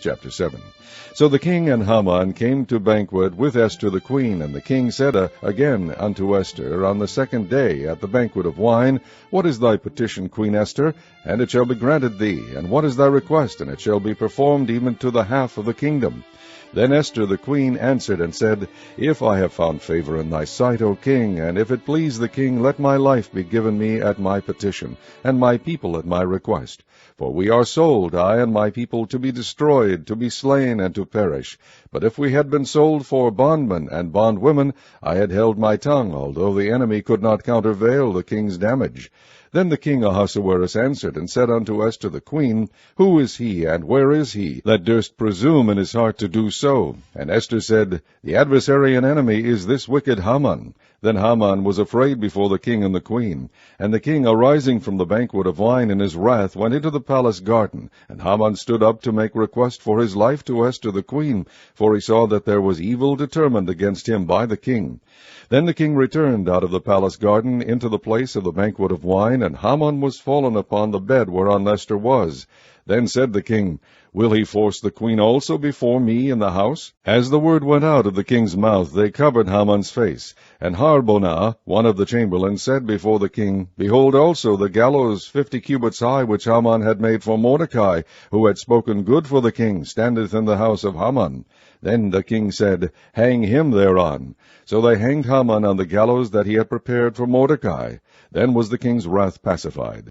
Chapter 7. So the king and Haman came to banquet with Esther the queen, and the king said again unto Esther on the second day at the banquet of wine, What is thy petition, Queen Esther? And it shall be granted thee. And what is thy request? And it shall be performed even to the half of the kingdom. Then Esther the queen answered and said, If I have found favor in thy sight, O king, and if it please the king, let my life be given me at my petition, and my people at my request. For we are sold, I and my people, to be destroyed, to be slain, and to perish. But if we had been sold for bondmen and bondwomen, I had held my tongue, although the enemy could not countervail the king's damage. Then the king Ahasuerus answered and said unto Esther the queen, Who is he, and where is he, that durst presume in his heart to do so? And Esther said, The adversary and enemy is this wicked Haman. Then Haman was afraid before the king and the queen. And the king, arising from the banquet of wine in his wrath, went into the palace garden. And Haman stood up to make request for his life to Esther the queen, for he saw that there was evil determined against him by the king. Then the king returned out of the palace garden into the place of the banquet of wine, and Haman was fallen upon the bed whereon Esther was. Then said the king, Will he force the queen also before me in the house? As the word went out of the king's mouth, they covered Haman's face. And Harbonah, one of the chamberlains, said before the king, Behold also the gallows 50 cubits high, which Haman had made for Mordecai, who had spoken good for the king, standeth in the house of Haman. Then the king said, Hang him thereon. So they hanged Haman on the gallows that he had prepared for Mordecai. Then was the king's wrath pacified.